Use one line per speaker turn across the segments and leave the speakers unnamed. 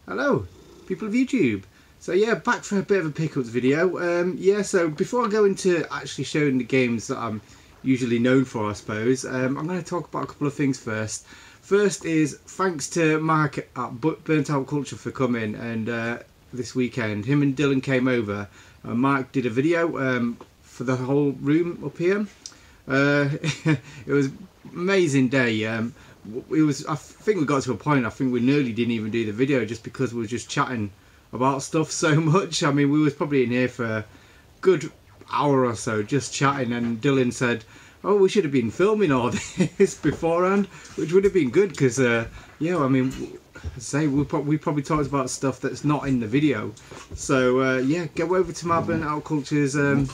Hello, people of YouTube. So yeah, back for a bit of a pickups video. Yeah, so before I go into actually showing the games that I'm usually known for, I suppose, I'm going to talk about a couple of things first. First is thanks to Mark at Burntoutcultures for coming, and this weekend him and Dylan came over. Mark did a video for the whole room up here. It was an amazing day. It was, I think we got to a point, I think we nearly didn't even do the video just because we were just chatting about stuff so much. I mean, we was probably in here for a good hour or so just chatting, and Dylan said, oh, we should have been filming all this beforehand, which would have been good because, yeah, I mean, say we probably talked about stuff that's not in the video. So, yeah, go over to Mark Burntoutcultures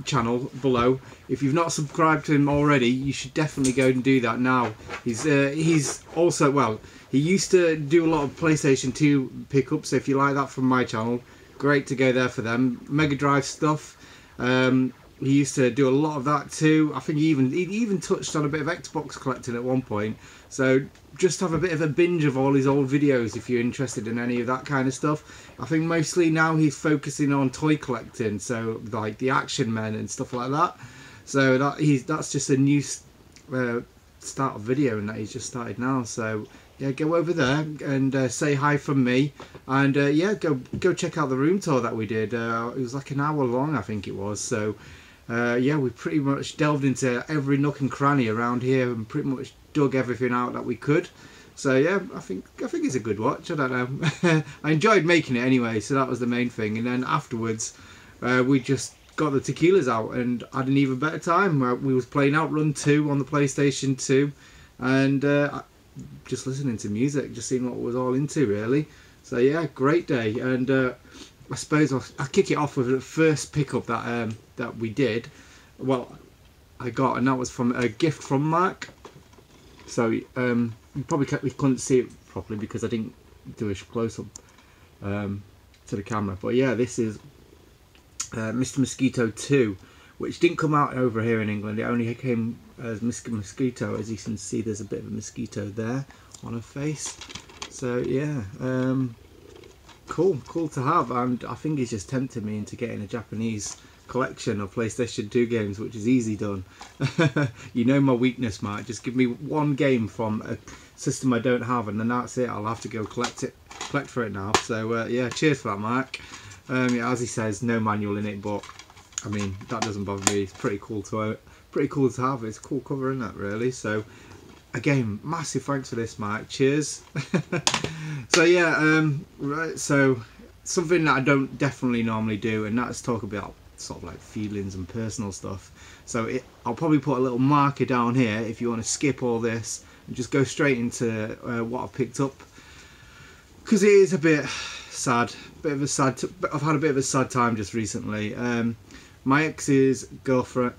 channel below. If you've not subscribed to him already, you should definitely go and do that now. He's also, well, he used to do a lot of PlayStation 2 pickups, so if you like that from my channel, great to go there for them. Mega Drive stuff, he used to do a lot of that too. I think he even touched on a bit of Xbox collecting at one point, so just have a bit of a binge of all his old videos if you're interested in any of that kind of stuff. I think mostly now he's focusing on toy collecting, so like the Action Men and stuff like that. So that's just a new start of video, and that he's just started now. So yeah, go over there and say hi from me, and yeah, go check out the room tour that we did. It was like an hour long, I think it was. So yeah, we pretty much delved into every nook and cranny around here and pretty much dug everything out that we could. So yeah, I think it's a good watch. I don't know. I enjoyed making it anyway, so that was the main thing. And then afterwards, we just got the tequilas out and had an even better time. We was playing Outrun 2 on the PlayStation 2, and just listening to music, just seeing what we was all into really. So yeah, great day. And I suppose I'll kick it off with the first pickup that we did. Well, I got, and that was from a gift from Mark. So you probably couldn't see it properly because I didn't do a close up to the camera. But yeah, this is Mr. Mosquito 2, which didn't come out over here in England. It only came as Mr. Mosquito. As you can see, there's a bit of a mosquito there on her face. So yeah, cool to have, and I think he's just tempted me into getting a Japanese collection of PlayStation 2 games, which is easy done. You know my weakness, Mark. Just give me one game from a system I don't have, and then that's it. I'll have to go collect for it now. So yeah, cheers for that, Mark. Yeah, as he says, no manual in it, but I mean that doesn't bother me. It's pretty cool to have. It's a cool cover, isn't it? Really. So again, massive thanks for this, Mark. Cheers. So yeah, right. So something that I don't definitely normally do, and that's talk about sort of like feelings and personal stuff. So I'll probably put a little marker down here if you want to skip all this and just go straight into what I've picked up, because it is a bit sad, I've had a bit of a sad time just recently. My ex-girlfriend,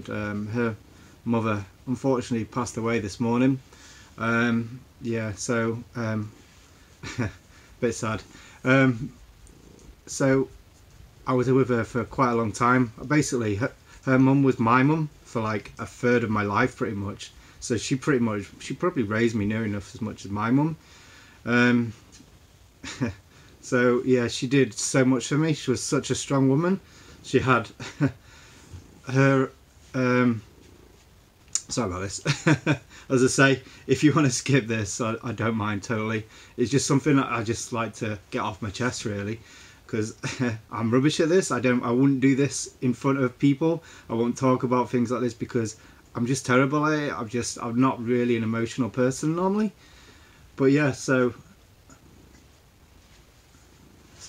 her mother unfortunately passed away this morning. Yeah, so bit sad. So I was with her for quite a long time. Basically, her mum was my mum for like a third of my life, pretty much. So she probably raised me near enough as much as my mum. So yeah, she did so much for me. She was such a strong woman. She had her sorry about this. As I say, if you want to skip this, I don't mind totally. It's just something that I just like to get off my chest really, because I'm rubbish at this. I wouldn't do this in front of people. I won't talk about things like this because I'm just terrible at it. I'm not really an emotional person normally. But yeah, so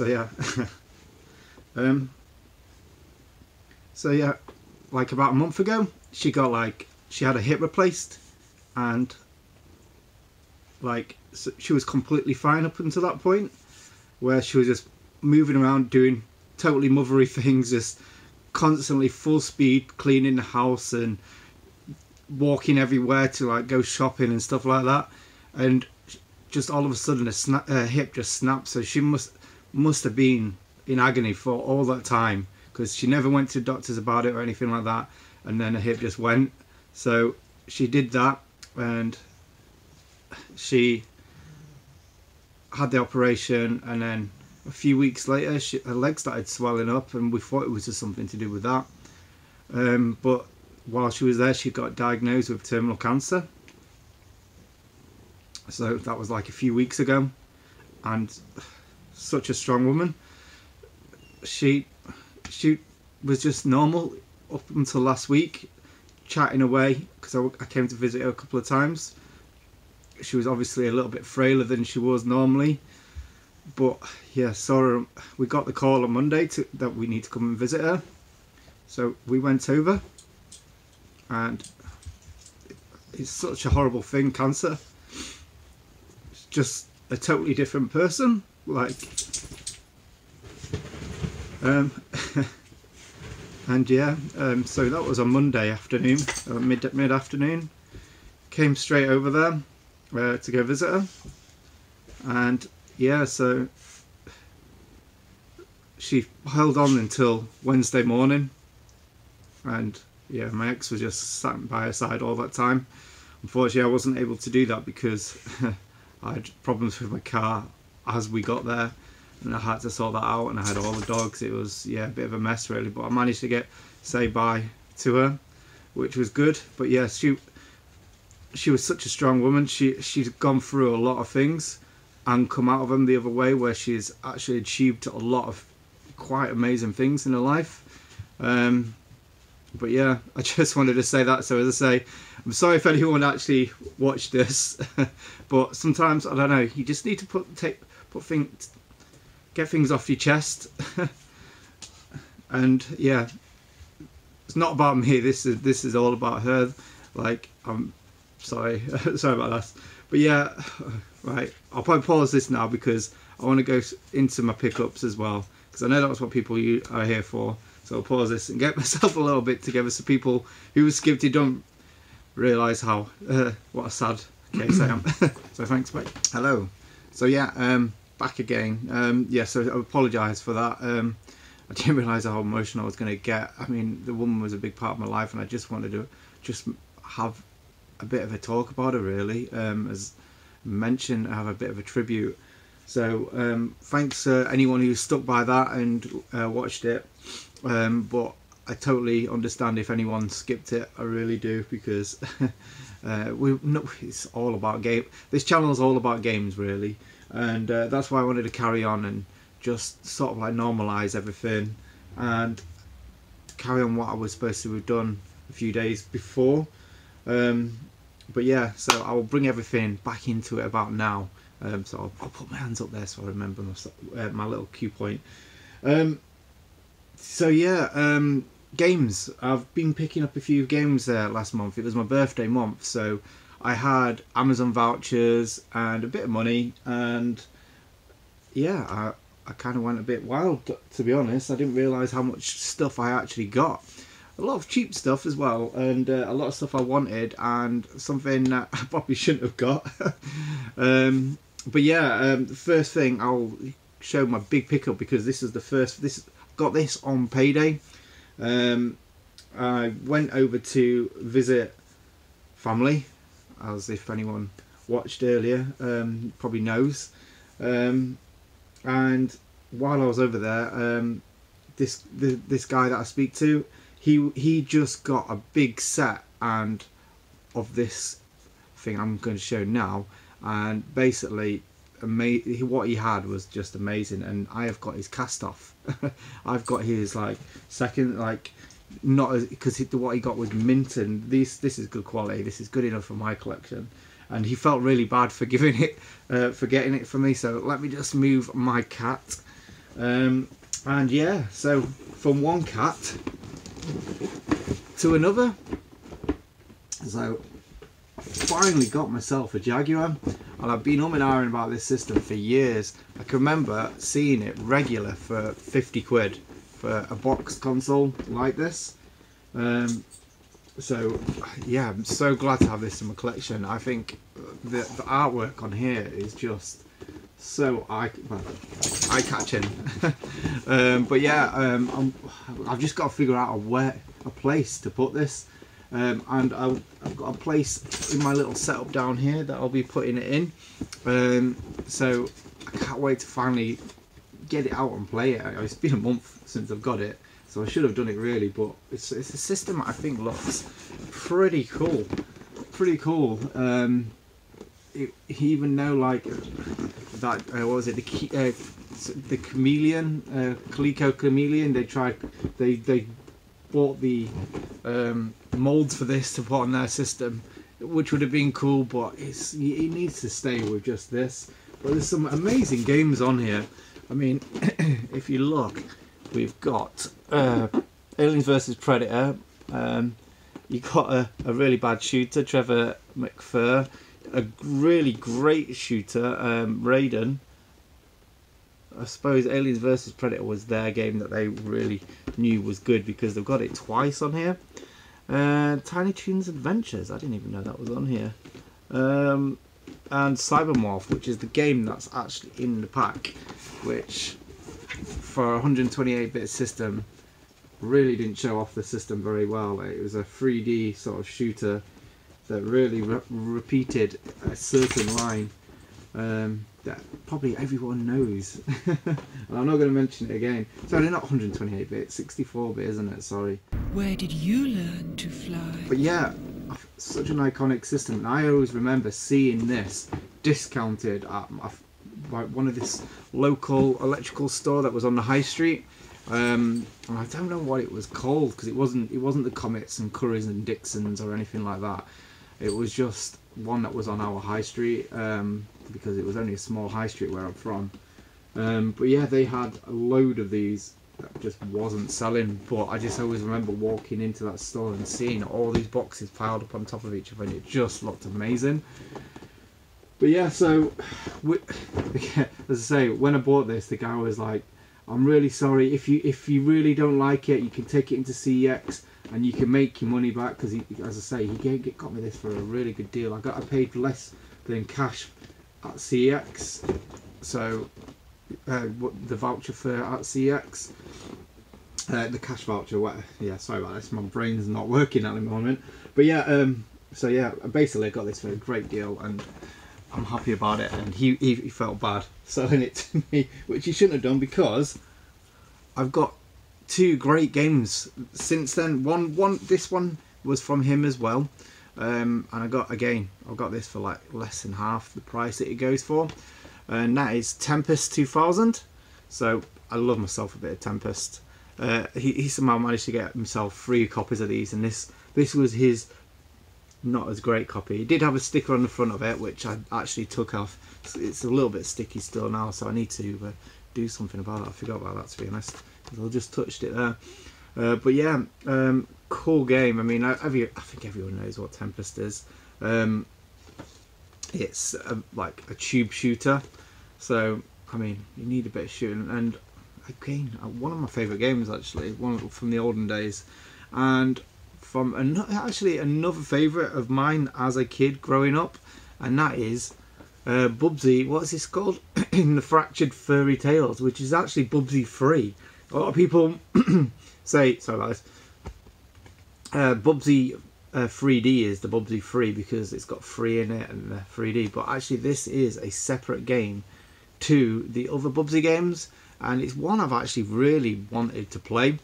yeah. So yeah, like about a month ago, she had a hip replaced, and like so she was completely fine up until that point, where she was just moving around doing totally mothery things, just constantly full speed cleaning the house and walking everywhere to like go shopping and stuff like that. And just all of a sudden her hip just snapped, so she must have been in agony for all that time, because she never went to doctors about it or anything like that, and then her hip just went. So she did that, and she had the operation, and then a few weeks later her leg started swelling up, and we thought it was just something to do with that. But while she was there, she got diagnosed with terminal cancer. So that was like a few weeks ago, and such a strong woman. She was just normal up until last week, chatting away, because I came to visit her a couple of times. She was obviously a little bit frailer than she was normally, but yeah, saw her. We got the call on Monday that we need to come and visit her, so we went over, and it's such a horrible thing, cancer. It's just a totally different person, like, and yeah, so that was on Monday afternoon, mid-afternoon. Came straight over there to go visit her, and yeah, so she held on until Wednesday morning, and yeah, my ex was just sat by her side all that time. Unfortunately, I wasn't able to do that because I had problems with my car as we got there, and I had to sort that out, and I had all the dogs. It was, yeah, a bit of a mess really, but I managed to say bye to her, which was good. But yeah, she was such a strong woman. She's gone through a lot of things and come out of them the other way, where she's actually achieved a lot of quite amazing things in her life. But yeah, I just wanted to say that. So as I say, I'm sorry if anyone actually watched this, but sometimes, I don't know, you just need to get things off your chest. And yeah, it's not about me. This is all about her. Like, I'm sorry, sorry about that. But yeah, right, I'll probably pause this now because I want to go into my pickups as well, because I know that's what people are here for. So I'll pause this and get myself a little bit together, so people who skipped it don't realise how what a sad case I am. So thanks, mate. Hello. So yeah, back again. Yeah, so I apologise for that. I didn't realise how emotional I was going to get. I mean, the woman was a big part of my life, and I just wanted to just have a bit of a talk about her, really. As mentioned, have a bit of a tribute. So thanks anyone who stuck by that and watched it. But I totally understand if anyone skipped it. I really do, because it's all about game. This channel is all about games, really, and that's why I wanted to carry on and just sort of like normalise everything and carry on what I was supposed to have done a few days before. But yeah, so I'll bring everything back into it about now. So I'll put my hands up there so I remember my little cue point. So yeah, games. I've been picking up a few games last month. It was my birthday month, so I had Amazon vouchers and a bit of money, and yeah, I kind of went a bit wild, to be honest. I didn't realise how much stuff I actually got. A lot of cheap stuff as well, and a lot of stuff I wanted, and something that I probably shouldn't have got. But yeah, the first thing I'll show my big pickup, because this is the first. Got this on payday. I went over to visit family, as if anyone watched earlier probably knows. And while I was over there, this guy that I speak to, he just got a big set and of this thing I'm going to show now, and basically what he had was just amazing. And I have got his cast off. I've got his like second, like, not as, because what he got was mint, and this is good quality. This is good enough for my collection, and he felt really bad for giving it for getting it for me. So let me just move my cat, and yeah, so from one cat to another. So I finally got myself a Jaguar, and I've been umming and ahhing about this system for years. I can remember seeing it regular for 50 quid for a boxed console like this. So yeah, I'm so glad to have this in my collection. I think the artwork on here is just so eye-catching. But yeah, I've just got to figure out a place to put this, and I've got a place in my little setup down here that I'll be putting it in. So I can't wait to finally get it out and play it. It's been a month since I've got it, so I should have done it really, but it's a system that I think looks pretty cool. Even though, like, that what was it, the chameleon, Coleco chameleon, they bought the molds for this to put on their system, which would have been cool, but it needs to stay with just this. But there's some amazing games on here. I mean, if you look, we've got Aliens vs Predator. You got a really bad shooter, Trevor McFur. A really great shooter, Raiden. I suppose Aliens vs Predator was their game that they really knew was good because they've got it twice on here. Tiny Toons Adventures, I didn't even know that was on here. And Cybermorph, which is the game that's actually in the pack, which for a 128-bit system really didn't show off the system very well. It was a 3D sort of shooter that really repeated a certain line that probably everyone knows. And I'm not going to mention it again. So they're not 128-bit, 64-bit, isn't it? Sorry.
Where did you learn to fly?
But yeah, such an iconic system, and I always remember seeing this discounted at one of this local electrical store that was on the high street. And I don't know what it was called, because it wasn't the Comets and Currys and Dixons or anything like that. It was just one that was on our high street, because it was only a small high street where I'm from. But yeah, they had a load of these that just wasn't selling, but I just always remember walking into that store and seeing all these boxes piled up on top of each other, and it just looked amazing. But yeah, so as I say, when I bought this, the guy was like, I'm really sorry, if you really don't like it, you can take it into CEX and you can make your money back, because as I say, he got me this for a really good deal. I paid less than cash at CEX, so the voucher for at CEX, the cash voucher. Yeah, sorry about this, my brain's not working at the moment. But yeah, so yeah, basically I got this for a great deal, and I'm happy about it. And he felt bad selling it to me, which he shouldn't have done, because I've got two great games since then. This one was from him as well, and I've got this for like less than half the price that it goes for, and that is Tempest 2000. So I love myself a bit of Tempest. He somehow managed to get himself 3 copies of these, and this was his not as great copy. It did have a sticker on the front of it, which I actually took off. It's a little bit sticky still now, so I need to do something about it. I forgot about that, to be honest, because I just touched it there. But yeah, cool game. I mean, I think everyone knows what Tempest is. It's like a tube shooter, so I mean, you need a bit of shooting. And again, one of my favourite games, actually, one from the olden days, and from another favourite of mine as a kid growing up, and that is Bubsy. What's this called? In the Fractured Furry Tales, which is actually Bubsy 3. A lot of people say, sorry about this, Bubsy 3D is the Bubsy 3 because it's got 3 in it and 3D, but actually this is a separate game to the other Bubsy games, and it's one I've actually really wanted to play.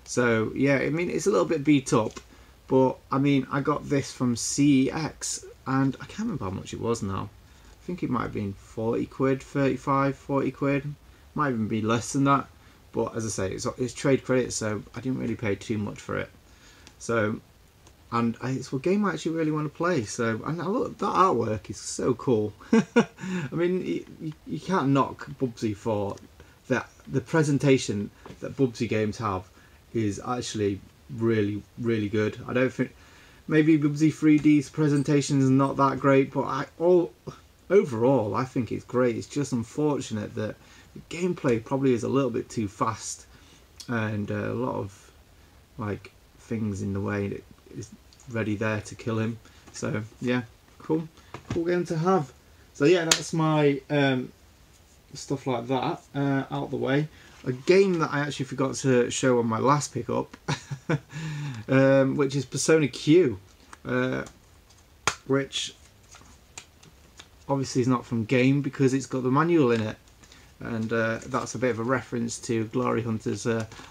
So yeah, I mean, it's a little bit beat up, but I mean, I got this from CEX, and I can't remember how much it was now. I think it might have been 40 quid, 35, 40 quid, might even be less than that. But as I say, it's trade credit, so I didn't really pay too much for it. So, and it's a game I actually really want to play. So, and look, that artwork is so cool. I mean, you can't knock Bubsy for that. The presentation that Bubsy games have is actually really, really good. I don't think maybe Bubsy 3D's presentation is not that great, but overall I think it's great. It's just unfortunate that the gameplay probably is a little bit too fast, and a lot of like things in the way that is ready there to kill him. So yeah, cool game to have. So yeah, that's my stuff like that out the way. A game that I actually forgot to show on my last pickup, which is Persona Q, which obviously is not from game because it's got the manual in it. And that's a bit of a reference to Glory Hunter's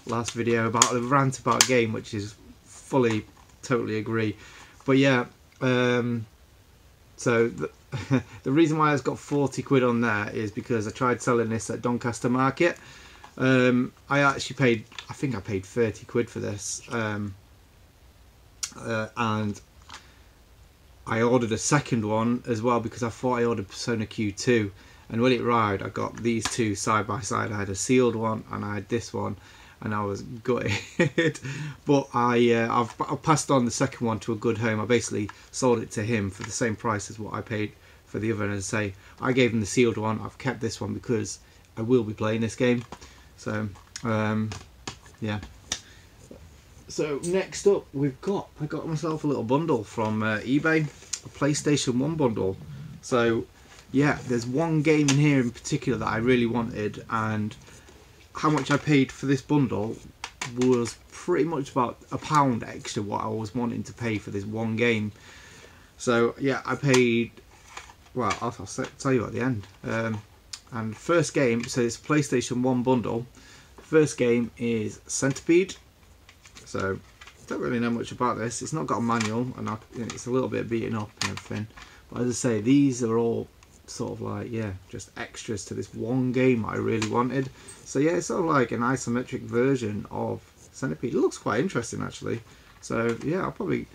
last video about the rant about game, which is totally agree. But yeah, so the reason why it's got 40 quid on there is because I tried selling this at Doncaster Market. I actually paid, I think I paid 30 quid for this, and I ordered a second one as well because I thought I ordered Persona Q2, and when it arrived I got these two side by side. I had a sealed one and I had this one, and I was gutted. But I've passed on the second one to a good home. I basically sold it to him for the same price as what I paid for the other, and as I say, I gave him the sealed one. I've kept this one because I will be playing this game. So yeah. So next up I got myself a little bundle from eBay, a PlayStation 1 bundle. So yeah, there's one game in here in particular that I really wanted, and how much I paid for this bundle was pretty much about £1 extra what I was wanting to pay for this one game. So yeah, I paid, well, I'll tell you at the end. And first game, so it's a PlayStation 1 bundle. First game is Centipede. So don't really know much about this. It's not got a manual, and it's a little bit beaten up and everything. But as I say, these are all sort of like, yeah, just extras to this one game I really wanted. So yeah, it's sort of like an isometric version of Centipede. It looks quite interesting actually. So yeah, I'll probably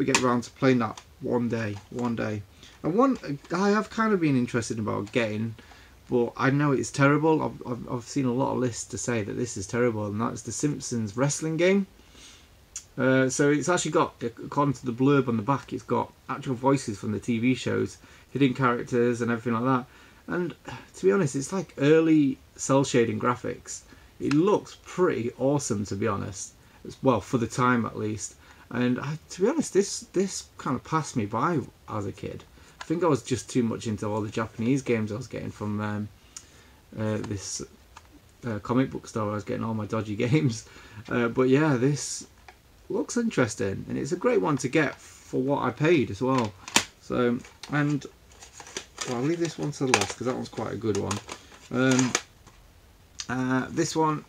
get around to playing that one day. And one I have kind of been interested about getting, but I know it's terrible. I've seen a lot of lists to say that this is terrible, and that's the Simpsons wrestling game. So it's actually got, according to the blurb on the back, it's got actual voices from the TV shows, hidden characters and everything like that. And to be honest, it's like early cell shading graphics. It looks pretty awesome, to be honest. Well, for the time at least. And to be honest, this kind of passed me by as a kid. I think I was just too much into all the Japanese games I was getting from this comic book store. I was getting all my dodgy games. But yeah, this looks interesting, and it's a great one to get for what I paid as well. So, and well, I'll leave this one to the last because that one's quite a good one. This one,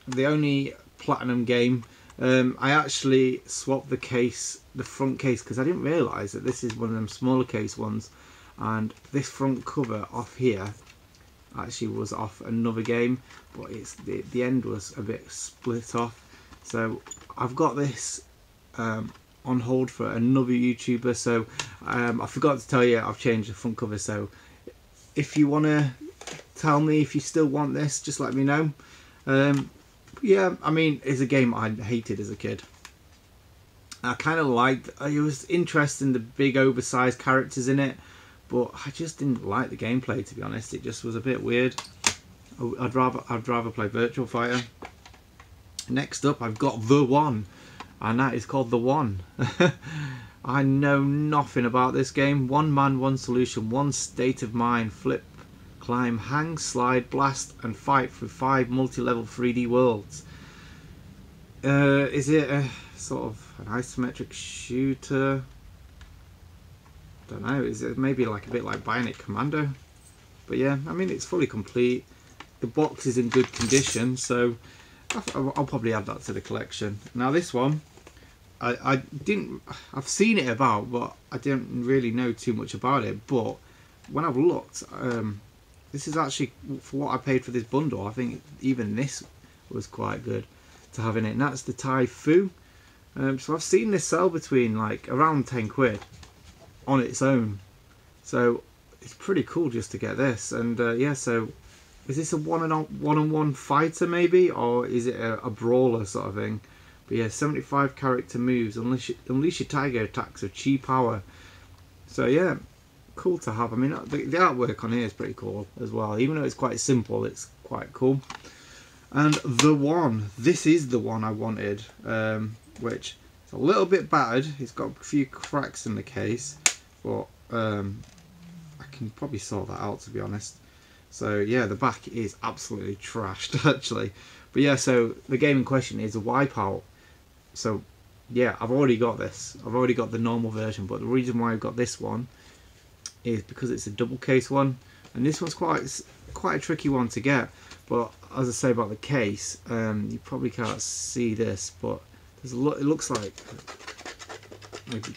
the only platinum game. I actually swapped the case, the front case, because I didn't realise that this is one of them smaller case ones, and this front cover off here actually was off another game, but it's the end was a bit split off. So I've got this on hold for another YouTuber. So I forgot to tell you, I've changed the front cover. So if you want to tell me if you still want this, just let me know. Yeah, I mean, it's a game I hated as a kid. I kind of liked, it was interesting, the big oversized characters in it, but I just didn't like the gameplay, to be honest. It just was a bit weird. I'd rather play Virtual Fighter. Next up, I've got The One, and that is called The One. I know nothing about this game. One man, one solution, one state of mind. Flip, climb, hang, slide, blast, and fight through 5 multi-level 3D worlds. Is it a sort of an isometric shooter? Don't know. Is it maybe like a bit like Bionic Commando? But yeah, I mean, it's fully complete. The box is in good condition, so I'll probably add that to the collection. Now this one, I've seen it about, but I didn't really know too much about it. But when I've looked, this is actually, for what I paid for this bundle, I think even this was quite good to have in it. And that's the Typhoo. So I've seen this sell between like around 10 quid on its own. So it's pretty cool just to get this. And yeah, so is this a one-on-one fighter maybe, or is it a brawler sort of thing? But yeah, 75 character moves, unleash your tiger attacks of chi power. So yeah, cool to have. I mean, the artwork on here is pretty cool as well. Even though it's quite simple, it's quite cool. And The One, this is the one I wanted, which is a little bit battered. It's got a few cracks in the case, but I can probably sort that out, to be honest. So yeah, the back is absolutely trashed actually. But yeah, so the game in question is a Wipeout. So yeah, I've already got this. I've already got the normal version, but the reason why I've got this one is because it's a double case one, and this one's quite a tricky one to get. But as I say about the case, you probably can't see this, but there's a lot. It looks like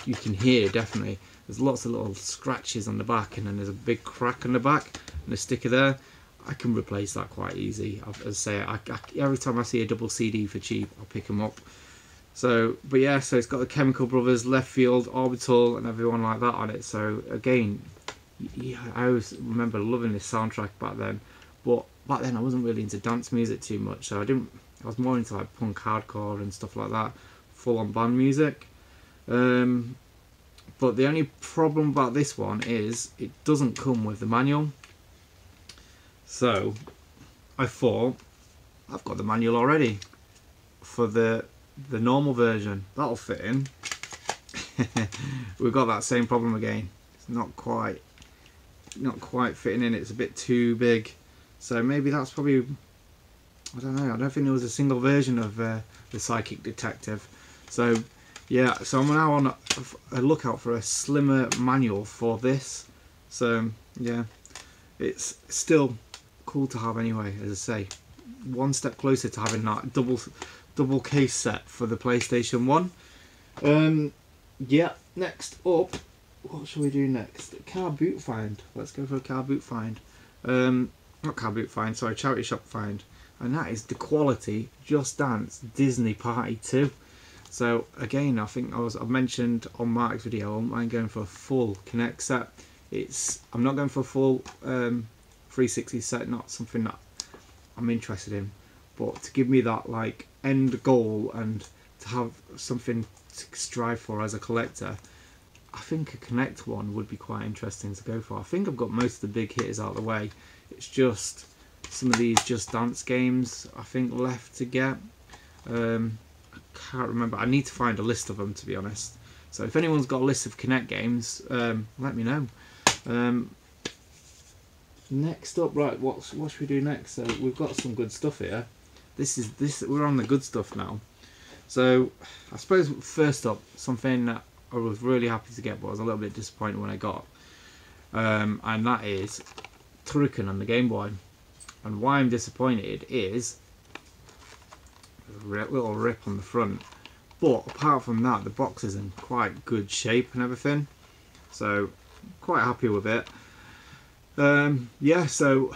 you can hear definitely. There's lots of little scratches on the back, and then there's a big crack on the back and a sticker there. I can replace that quite easy. As I say, every time I see a double CD for cheap, I'll pick them up. So, but yeah, so it's got the Chemical Brothers, Left Field, Orbital, and everyone like that on it. So again, yeah, I always remember loving this soundtrack back then. But back then I wasn't really into dance music too much, so I was more into like punk hardcore and stuff like that, full on band music. But the only problem about this one is it doesn't come with the manual. So I thought, I've got the manual already for the normal version. That'll fit in. We've got that same problem again. It's not quite fitting in. It's a bit too big. So maybe that's probably, I don't know. I don't think there was a single version of the Psychic Detective. So yeah, so I'm now on a lookout for a slimmer manual for this. So yeah, it's still cool to have anyway. As I say, one step closer to having that double case set for the PlayStation 1. Yeah, next up, what shall we do next? Car boot find. Let's go for a car boot find. Not car boot find, sorry, charity shop find. And that is the quality Just Dance Disney Party 2. So again, I think I've mentioned on Mark's video, I'm going for a full Kinect set. I'm not going for a full 360 set, not something that I'm interested in, but to give me that like end goal and to have something to strive for as a collector, I think a Kinect one would be quite interesting to go for. I think I've got most of the big hitters out of the way. It's just some of these Just Dance games I think left to get. I can't remember. I need to find a list of them, to be honest. So if anyone's got a list of Kinect games, let me know. Next up, right, what should we do next? So we've got some good stuff here. We're on the good stuff now. So I suppose first up, something that I was really happy to get, but I was a little bit disappointed when I got, and that is Turrican on the Game Boy. And why I'm disappointed is a little rip on the front, but apart from that, the box is in quite good shape and everything. So quite happy with it. Yeah, so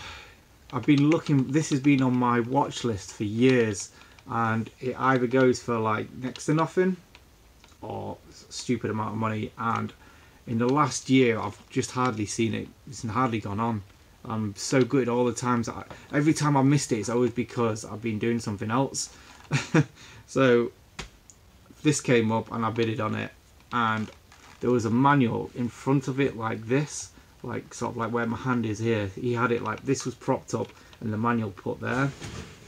I've been looking. This has been on my watch list for years, and it either goes for like next to nothing or a stupid amount of money. And in the last year, I've just hardly seen it. It's hardly gone on. I'm so good all the times. Every time I missed it, it's always because I've been doing something else. So this came up and I bidded on it, and there was a manual in front of it like this, like sort of like where my hand is here. He had it like this was propped up and the manual put there.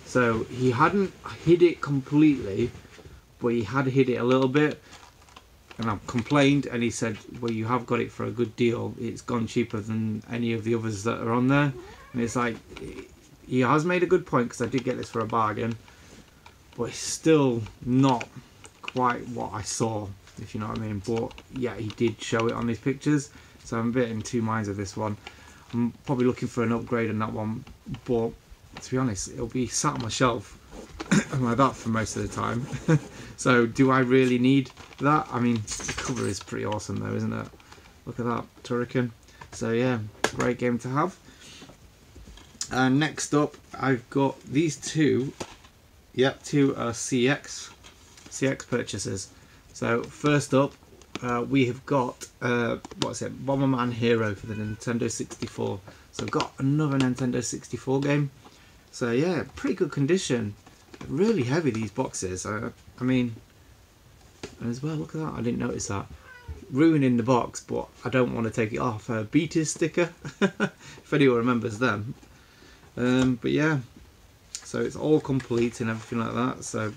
So he hadn't hid it completely, but he had hid it a little bit. And I complained, and he said, well, you have got it for a good deal. It's gone cheaper than any of the others that are on there. And it's like, he has made a good point, because I did get this for a bargain, but it's still not quite what I saw, if you know what I mean. But yeah, he did show it on his pictures, so I'm a bit in two minds of this one. I'm probably looking for an upgrade on that one, but to be honest, it'll be sat on my shelf like that for most of the time. So do I really need that? I mean, the cover is pretty awesome though, isn't it? Look at that, Turrican. So yeah, great game to have. And next up, I've got these two. Yep, two CX purchases. So first up, we have got what's it? Bomberman Hero for the Nintendo 64. So I've got another Nintendo 64 game. So yeah, pretty good condition. Really heavy, these boxes. I mean, and as well, look at that. I didn't notice that. Ruining the box, but I don't want to take it off. Beaters sticker, if anyone remembers them. But yeah, so it's all complete and everything like that. So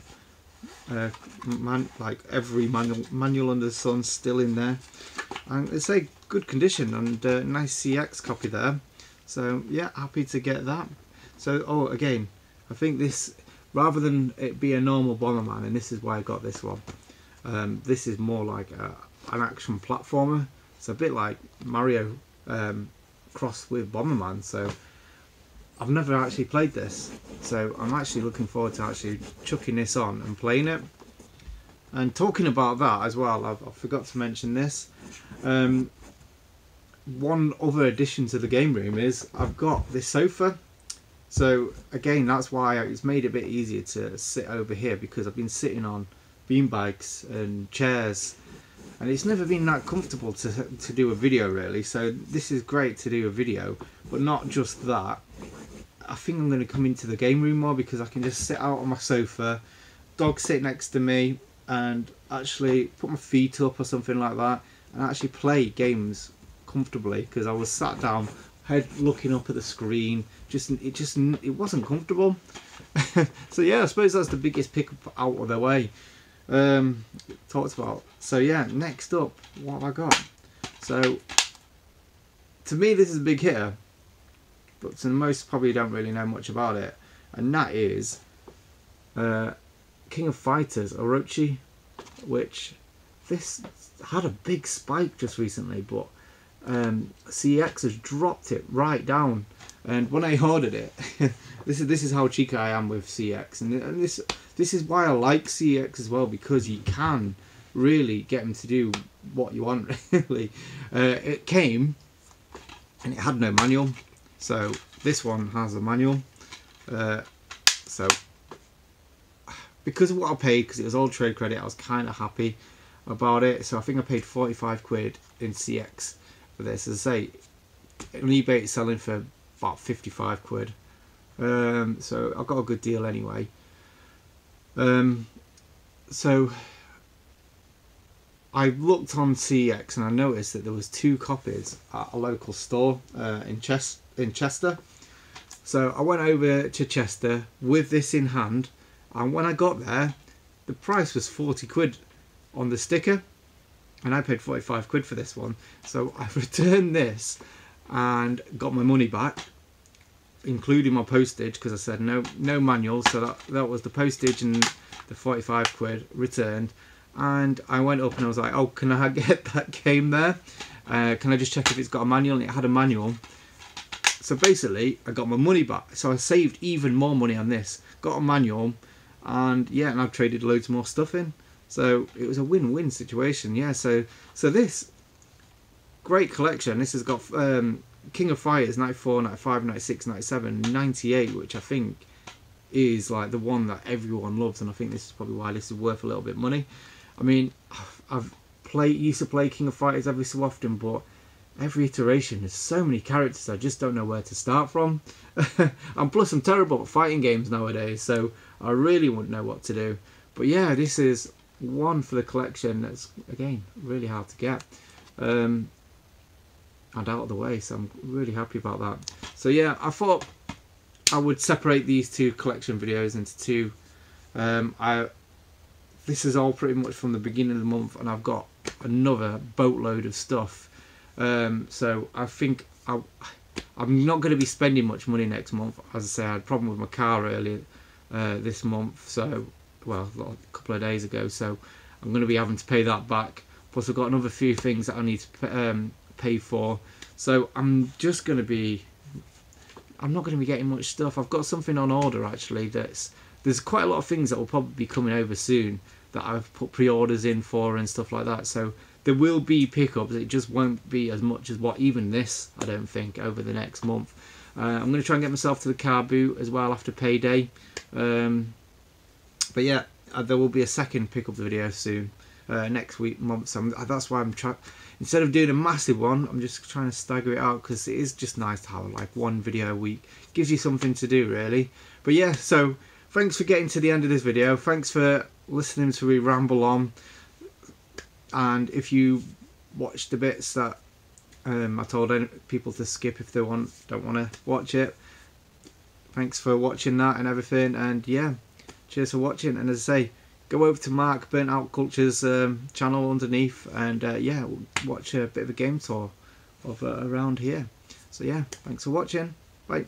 like every manual under the sun still in there, and it's a good condition, and nice CX copy there. So yeah, happy to get that. So again, I think this, rather than it be a normal Bomberman, and this is why I got this one, this is more like an action platformer. It's a bit like Mario crossed with Bomberman. So I've never actually played this, so I'm actually looking forward to actually chucking this on and playing it. And talking about that as well, I forgot to mention this. One other addition to the game room is I've got this sofa. So again, that's why it's made it a bit easier to sit over here, because I've been sitting on beanbags and chairs, and it's never been that comfortable to do a video really. So this is great to do a video, but not just that. I think I'm going to come into the game room more, because I can just sit out on my sofa, dog sit next to me, and actually put my feet up or something like that, and actually play games comfortably, because I was sat down, head looking up at the screen, it wasn't comfortable. So yeah, I suppose that's the biggest pickup out of the way. Talked about. So yeah, next up, what have I got? So to me this is a big hitter, but to most probably don't really know much about it, and that is King of Fighters Orochi, which this had a big spike just recently, but CX has dropped it right down. And when I ordered it, this is how cheeky I am with CX, and this is why I like CX as well, because you can really get them to do what you want. Really, it came and it had no manual, so this one has a manual. So because of what I paid, because it was all trade credit, I was kind of happy about it. So I think I paid 45 quid in CX for this. As I say, on eBay it's selling for about 55 quid. So I got a good deal anyway. So I looked on CX and I noticed that there was 2 copies at a local store in Chester. So I went over to Chester with this in hand, and when I got there, the price was 40 quid on the sticker, and I paid 45 quid for this one. So I returned this and got my money back, including my postage, because I said no manual. So that was the postage and the 45 quid returned. And I went up and I was like, oh, can I get that game there? Can I just check if it's got a manual? And it had a manual. So basically I got my money back. So I saved even more money on this, got a manual, and yeah, and I've traded loads more stuff in. So it was a win-win situation. Yeah, so this great collection. This has got King of Fighters 94, 95, 96, 97, 98, which I think is like the one that everyone loves, and I think this is probably why this is worth a little bit of money. I mean, I've used to play King of Fighters every so often, but every iteration there's so many characters I just don't know where to start from. And plus I'm terrible at fighting games nowadays, so I really wouldn't know what to do. But yeah, this is one for the collection that's, again, really hard to get and out of the way, so I'm really happy about that. So yeah, I thought I would separate these 2 collection videos into 2. This is all pretty much from the beginning of the month, and I've got another boatload of stuff. So I think I'm not going to be spending much money next month. As I say, I had a problem with my car earlier this month, so, well, a couple of days ago, so I'm going to be having to pay that back. Plus I've got another few things that I need to pay for, so I'm not going to be getting much stuff. I've got something on order actually. There's quite a lot of things that will probably be coming over soon that I've put pre-orders in for and stuff like that, so there will be pickups. It just won't be as much as what even this, I don't think, over the next month. I'm going to try and get myself to the car boot as well after payday. But yeah, there will be a second pickup video soon, next month. So that's why I'm trying, instead of doing a massive one, I'm just trying to stagger it out, because it is just nice to have like one video a week. Gives you something to do really. But yeah, so thanks for getting to the end of this video. Thanks for listening to me ramble on. And if you watched the bits that I told people to skip if they don't want to watch it, thanks for watching that and everything. And yeah, cheers for watching. And as I say, go over to Mark Burntoutcultures channel underneath, and yeah, watch a bit of a game tour of around here. So yeah, thanks for watching. Bye.